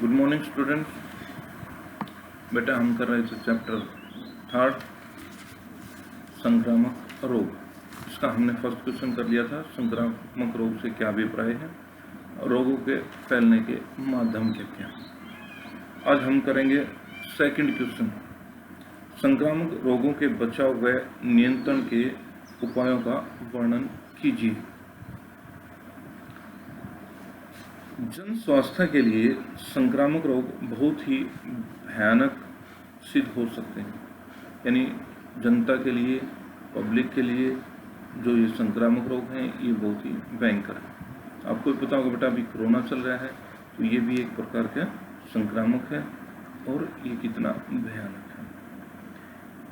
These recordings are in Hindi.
Good morning students. बेटा हम कर रहे थे चैप्टर 3 संक्रामक रोग। इसका हमने फर्स्ट क्वेश्चन कर लिया था, संक्रामक रोग से क्या अभिप्राय है, रोगों के फैलने के माध्यम क्या क्या। आज हम करेंगे सेकंड क्वेश्चन, संक्रामक रोगों के बचाव व नियंत्रण के उपायों का वर्णन कीजिए। जन स्वास्थ्य के लिए संक्रामक रोग बहुत ही भयानक सिद्ध हो सकते हैं। यानी जनता के लिए, पब्लिक के लिए जो ये संक्रामक रोग हैं ये बहुत ही भयंकर है। आपको पता होगा बेटा, अभी कोरोना चल रहा है तो ये भी एक प्रकार का संक्रामक है और ये कितना भयानक है।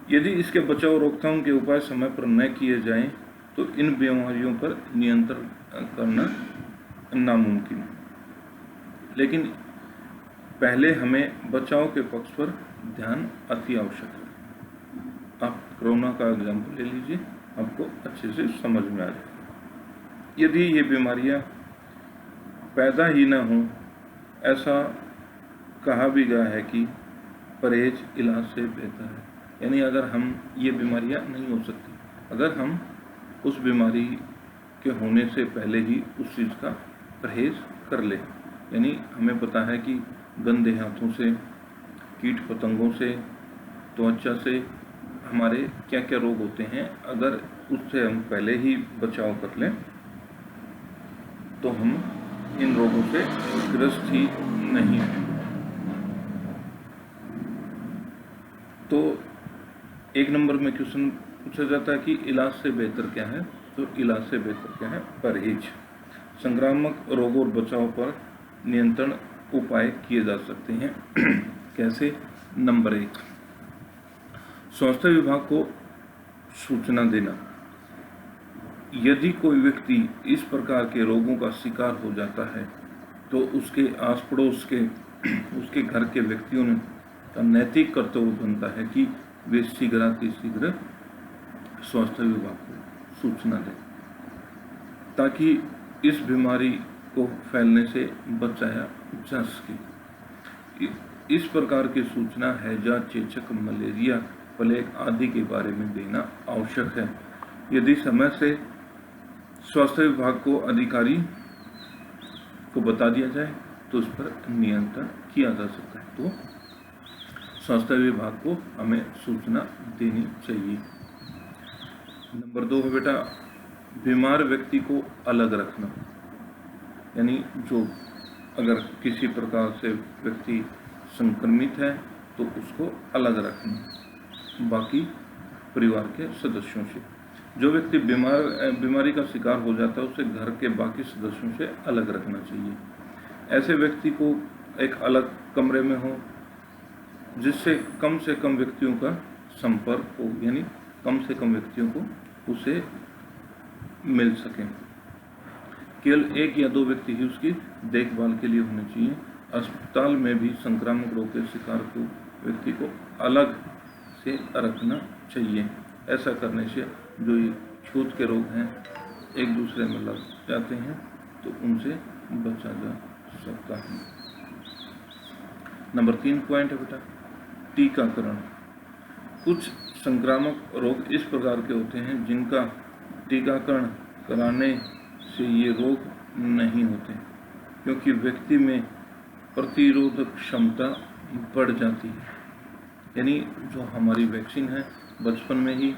यदि इसके बचाव रोकथाम के उपाय समय पर न किए जाएं तो इन बीमारियों पर नियंत्रण करना नामुमकिन है। लेकिन पहले हमें बचाव के पक्ष पर ध्यान अति आवश्यक है। आप कोरोना का एग्जाम्पल ले लीजिए, आपको अच्छे से समझ में आ जाएगा। यदि ये बीमारियां पैदा ही ना हों, ऐसा कहा भी गया है कि परहेज इलाज से बेहतर है। यानी अगर हम ये बीमारियां नहीं हो सकती, अगर हम उस बीमारी के होने से पहले ही उस चीज़ का परहेज कर लें। यानी हमें पता है कि गंदे हाथों से, कीट पतंगों से, त्वचा से हमारे क्या क्या रोग होते हैं। अगर उससे हम पहले ही बचाव कर लें तो हम इन रोगों से ग्रस्त ही नहीं होंगे। तो एक नंबर में क्वेश्चन पूछा जाता है कि इलाज से बेहतर क्या है। तो इलाज से बेहतर क्या है? परहेज। संक्रामक रोगों और बचाव पर नियंत्रण उपाय किए जा सकते हैं। कैसे? नंबर 1, स्वास्थ्य विभाग को सूचना देना। यदि कोई व्यक्ति इस प्रकार के रोगों का शिकार हो जाता है तो उसके आस पड़ोस के उसके घर के व्यक्तियों ने का नैतिक कर्तव्य बनता है कि वे शीघ्र स्वास्थ्य विभाग को सूचना दें ताकि इस बीमारी को फैलने से बचाया जा सके। इस प्रकार की सूचना हैजा, चेचक, मलेरिया, प्लेग आदि के बारे में देना आवश्यक है। यदि समय से स्वास्थ्य विभाग को अधिकारी को बता दिया जाए तो उस पर नियंत्रण किया जा सकता है। तो स्वास्थ्य विभाग को हमें सूचना देनी चाहिए। नंबर 2 है बेटा, बीमार व्यक्ति को अलग रखना। यानी जो अगर किसी प्रकार से व्यक्ति संक्रमित है तो उसको अलग रखना बाकी परिवार के सदस्यों से। जो व्यक्ति बीमारी का शिकार हो जाता है उसे घर के बाकी सदस्यों से अलग रखना चाहिए। ऐसे व्यक्ति को एक अलग कमरे में हो जिससे कम से कम व्यक्तियों का संपर्क हो, यानी कम से कम व्यक्तियों को उसे मिल सके। केवल 1 या 2 व्यक्ति ही उसकी देखभाल के लिए होने चाहिए। अस्पताल में भी संक्रामक रोग के शिकार को व्यक्ति को अलग से रखना चाहिए। ऐसा करने से जो ये छूत के रोग हैं एक दूसरे में लग जाते हैं तो उनसे बचा जा सकता है। नंबर 3 पॉइंट है बेटा, टीकाकरण। कुछ संक्रामक रोग इस प्रकार के होते हैं जिनका टीकाकरण कराने से ये रोग नहीं होते, क्योंकि व्यक्ति में प्रतिरोधक क्षमता बढ़ जाती है। यानी जो हमारी वैक्सीन है, बचपन में ही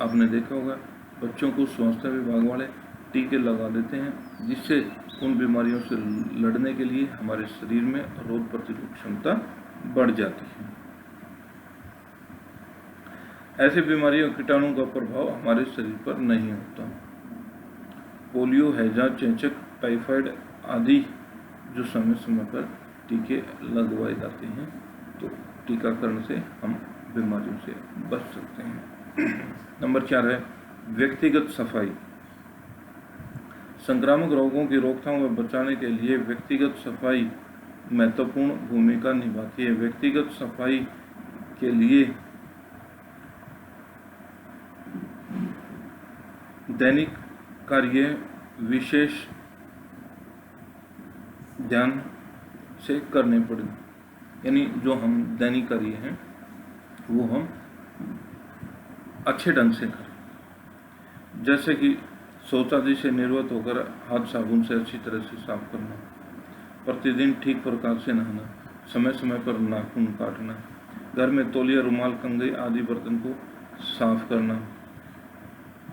आपने देखा होगा बच्चों को स्वास्थ्य विभाग वाले टीके लगा देते हैं जिससे उन बीमारियों से लड़ने के लिए हमारे शरीर में रोग प्रतिरोधक क्षमता बढ़ जाती है। ऐसी बीमारियों कीटाणु का प्रभाव हमारे शरीर पर नहीं होता। पोलियो, हैजा, चेचक, टाइफाइड आदि जो समय समय पर टीके लगवाए जाते हैं तो टीकाकरण से हम बीमारियों से बच सकते हैं। नंबर 4 है व्यक्तिगत सफाई। संक्रामक रोगों की रोकथाम व बचाने के लिए व्यक्तिगत सफाई महत्वपूर्ण भूमिका निभाती है। व्यक्तिगत सफाई के लिए दैनिक कार्य विशेष ध्यान से करने पड़े, यानी जो हम दैनिक कार्य हैं वो हम अच्छे ढंग से करें। जैसे कि शौचालय से निर्वत होकर हाथ साबुन से अच्छी तरह से साफ करना, प्रतिदिन ठीक प्रकार से नहाना, समय समय पर नाखून काटना, घर में तौलिया, रुमाल, कंघी आदि बर्तन को साफ करना,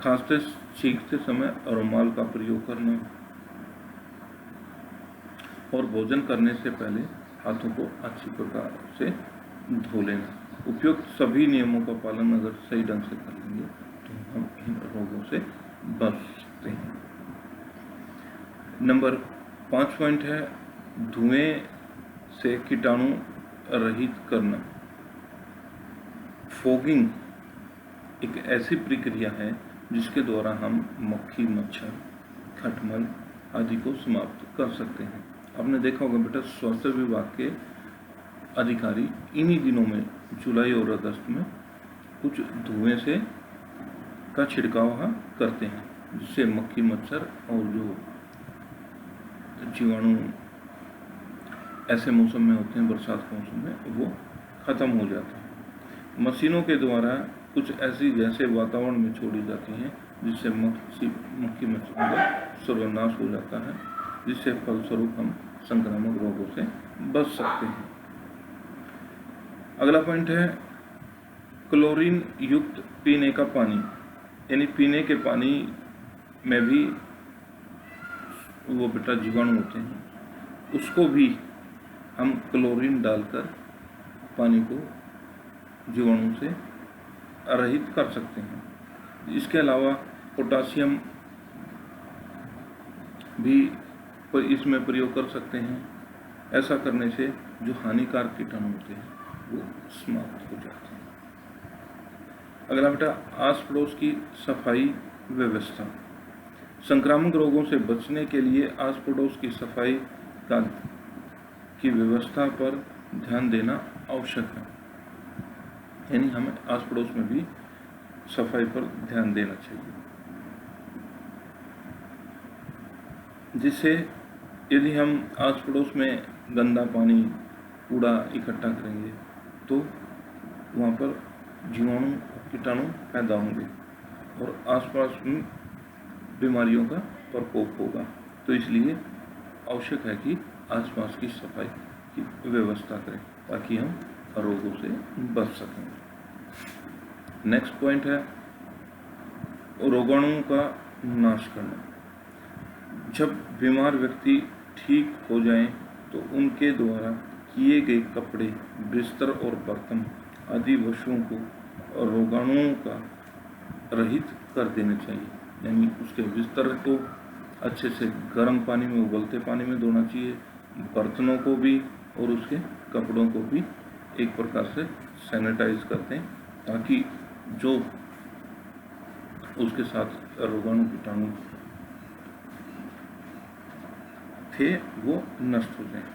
खांसते छींकते समय रुमाल का प्रयोग करना और भोजन करने से पहले हाथों को अच्छी प्रकार से धो लेना। उपयुक्त सभी नियमों का पालन अगर सही ढंग से कर लेंगे तो हम इन रोगों से बच सकते हैं। नंबर 5 पॉइंट है धुएं से कीटाणु रहित करना। फॉगिंग एक ऐसी प्रक्रिया है जिसके द्वारा हम मक्खी, मच्छर, खटमल आदि को समाप्त कर सकते हैं। आपने देखा होगा बेटा, स्वास्थ्य विभाग के अधिकारी इन्हीं दिनों में जुलाई और अगस्त में कुछ धुएं से का छिड़काव करते हैं, जिससे मक्खी, मच्छर और जो जीवाणु ऐसे मौसम में होते हैं, बरसात के मौसम में, वो खत्म हो जाते हैं। मशीनों के द्वारा कुछ ऐसी गैसें वातावरण में छोड़ी जाती हैं जिससे मक्खी मच्छरों का सर्वनाश हो जाता है, जिससे फलस्वरूप हम संक्रामक रोगों से बच सकते हैं। अगला पॉइंट है क्लोरीन युक्त पीने का पानी, यानी पीने के पानी में भी वो बेटा जीवाणु होते हैं, उसको भी हम क्लोरीन डालकर पानी को जीवाणु से रहित कर सकते हैं। इसके अलावा पोटासियम भी इसमें प्रयोग कर सकते हैं। ऐसा करने से जो हानिकारक कीटाणु होते हैं वो समाप्त हो जाते हैं। अगला बेटा आस पड़ोस की सफाई व्यवस्था। संक्रामक रोगों से बचने के लिए आस पड़ोस की सफाई की व्यवस्था पर ध्यान देना आवश्यक है, यानी हमें आस पड़ोस में भी सफाई पर ध्यान देना चाहिए, जिससे यदि हम आस पड़ोस में गंदा पानी, कूड़ा इकट्ठा करेंगे तो वहाँ पर जीवाणु, कीटाणु पैदा होंगे और आसपास में बीमारियों का प्रकोप होगा। तो इसलिए आवश्यक है कि आसपास की सफाई की व्यवस्था करें ताकि हम रोगों से बच सकें। नेक्स्ट पॉइंट है रोगाणुओं का नाश करना। जब बीमार व्यक्ति ठीक हो जाएं तो उनके द्वारा किए गए कपड़े, बिस्तर और बर्तन आदि वस्तुओं को रोगाणुओं का रहित कर देना चाहिए, यानी उसके बिस्तर को अच्छे से गर्म पानी में, उबलते पानी में धोना चाहिए, बर्तनों को भी और उसके कपड़ों को भी एक प्रकार से सैनिटाइज करते हैं ताकि जो उसके साथ रोगाणु, कीटाणु थे वो नष्ट हो जाएं।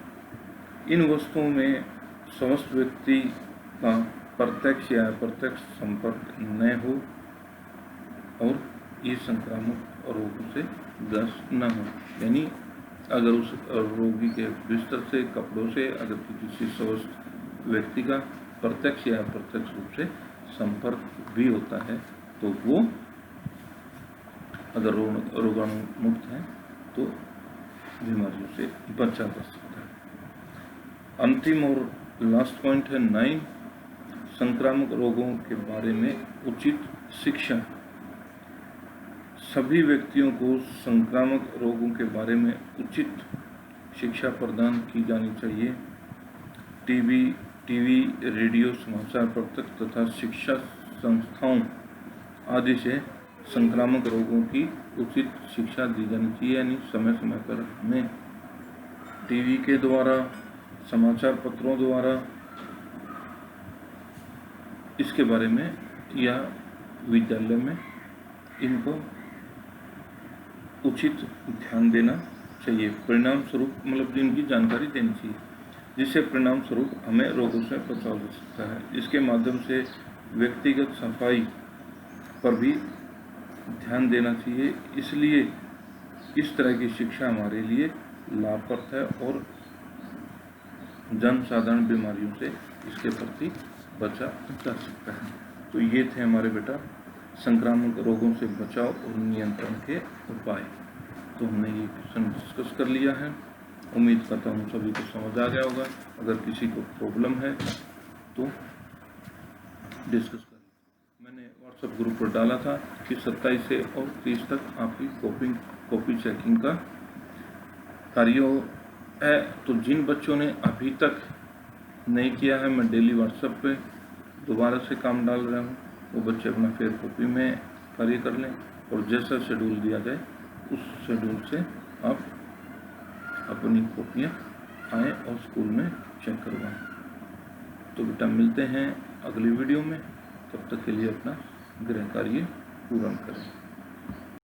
इन वस्तुओं में स्वस्थ व्यक्ति का प्रत्यक्ष या अप्रत्यक्ष संपर्क न हो और ये संक्रामक रोगों से ग्रस्त न हो, यानी अगर उस रोगी के बिस्तर से, कपड़ों से अगर किसी स्वस्थ व्यक्ति का प्रत्यक्ष या अप्रत्यक्ष रूप से संपर्क भी होता है तो वो अगर रोगाणु मुक्त है तो बीमारियों से बचा जा सकता है। अंतिम और लास्ट पॉइंट है 9, संक्रामक रोगों के बारे में उचित शिक्षा। सभी व्यक्तियों को संक्रामक रोगों के बारे में उचित शिक्षा प्रदान की जानी चाहिए। टीवी, रेडियो, समाचार पत्र तथा शिक्षा संस्थाओं आदि से संक्रामक रोगों की उचित शिक्षा दी जानी चाहिए, यानी समय समय पर हमें टीवी के द्वारा, समाचार पत्रों द्वारा इसके बारे में या विद्यालय में इनको उचित ध्यान देना चाहिए। परिणाम स्वरूप मतलब इनकी जानकारी देनी चाहिए, जिससे परिणाम स्वरूप हमें रोगों से बचाव हो सकता है। इसके माध्यम से व्यक्तिगत सफाई पर भी ध्यान देना चाहिए। इसलिए इस तरह की शिक्षा हमारे लिए लाभप्रद है और जन साधारण बीमारियों से इसके प्रति बचा जा सकता है। तो ये थे हमारे बेटा संक्रामक रोगों से बचाव और नियंत्रण के उपाय। तो हमने ये क्वेश्चन डिस्कस कर लिया है। उम्मीद करता हूँ सभी को समझ आ गया होगा। अगर किसी को प्रॉब्लम है तो डिस्कस कर। मैंने व्हाट्सएप ग्रुप पर डाला था कि 27 से और 30 तक आपकी कॉपी चेकिंग का कार्य है। तो जिन बच्चों ने अभी तक नहीं किया है, मैं डेली व्हाट्सएप पे दोबारा से काम डाल रहा हूँ, वो बच्चे अपना फेयर कॉपी में कार्य कर लें और जैसा शेड्यूल दिया जाए उस शेड्यूल से आप अपनी कॉपियाँ आएँ और स्कूल में चेक करवाएं। तो बेटा मिलते हैं अगली वीडियो में, तब तक के लिए अपना गृह कार्य पूर्ण करें।